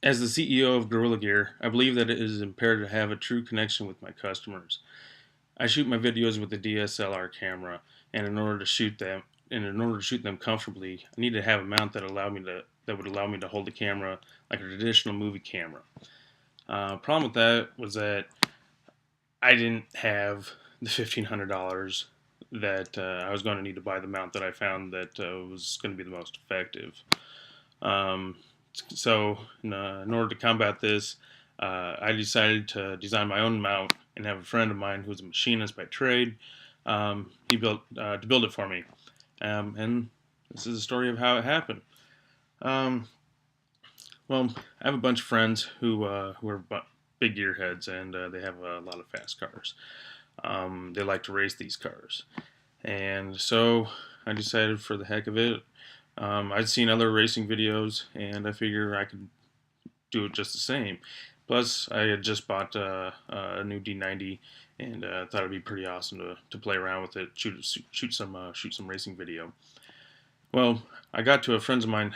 As the CEO of Gorilla Gear, I believe that it is imperative to have a true connection with my customers. I shoot my videos with a DSLR camera, and in order to shoot them comfortably, I need to have a mount that would allow me to hold the camera like a traditional movie camera. Problem with that was that I didn't have the $1,500 that I was going to need to buy the mount that I found that was going to be the most effective. Um, in order to combat this, I decided to design my own mount and have a friend of mine who's a machinist by trade. He built to build it for me, and this is the story of how it happened. Um, well, I have a bunch of friends who are big gearheads, and they have a lot of fast cars. They like to race these cars, and so I decided, for the heck of it, I'd seen other racing videos, and I figured I could do it just the same. Plus, I had just bought a new D90, and thought it'd be pretty awesome to play around with it, shoot some racing video. Well, I got to a friend of mine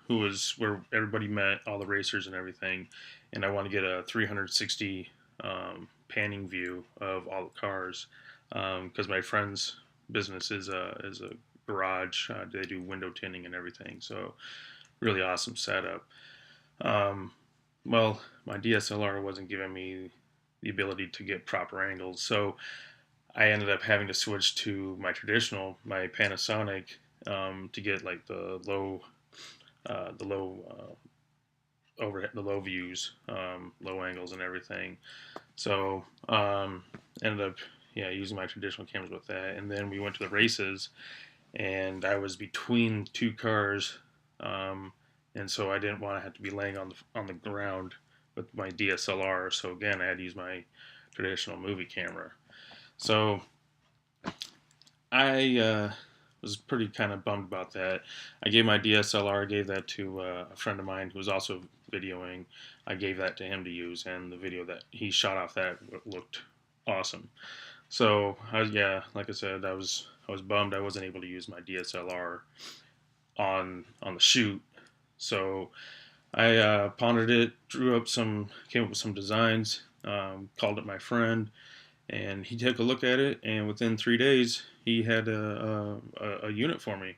who was where everybody met, all the racers and everything, and I want to get a 360 panning view of all the cars because my friend's business is a garage. They do window tinting and everything, so really awesome setup. Um, well, my DSLR wasn't giving me the ability to get proper angles, so I ended up having to switch to my Panasonic, to get like the low overhead, the low views, low angles, and everything. So ended up using my traditional cameras with that, and then we went to the races, and I was between two cars, and so I didn't want to have to be laying on the ground with my DSLR. So again, I had to use my traditional movie camera. So I was pretty kind of bummed about that. I gave my DSLR, I gave that to a friend of mine who was also videoing. I gave that to him to use, and the video that he shot off that looked awesome. So like I said, I was bummed I wasn't able to use my DSLR on the shoot. So I pondered it, came up with some designs, called it my friend, and he took a look at it, and within 3 days he had a unit for me.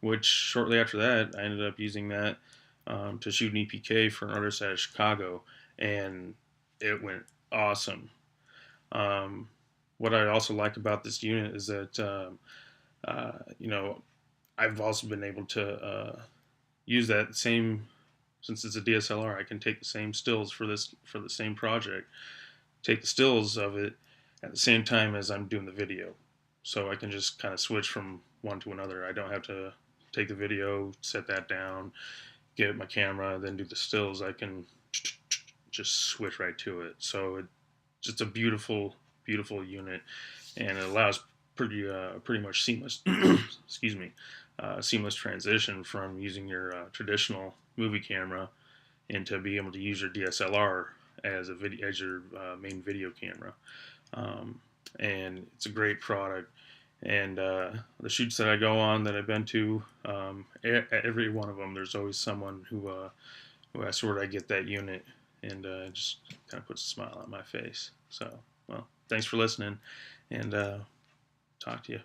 Which shortly after that I ended up using that to shoot an EPK for an artist out of Chicago, and it went awesome. Um, what I also like about this unit is that you know, I've also been able to use that same, since it's a DSLR, I can take the same stills for the same project, take the stills of it at the same time as I'm doing the video. So I can just kind of switch from one to another. I don't have to take the video, set that down, get my camera, then do the stills. I can just switch right to it. So it's just a beautiful unit, and it allows pretty much seamless excuse me, seamless transition from using your traditional movie camera into being able to use your DSLR as your main video camera. Um, and it's a great product. And the shoots that I go on that I've been to, every one of them, there's always someone who asks where I get that unit, and just kind of puts a smile on my face. So, well, thanks for listening, and talk to you.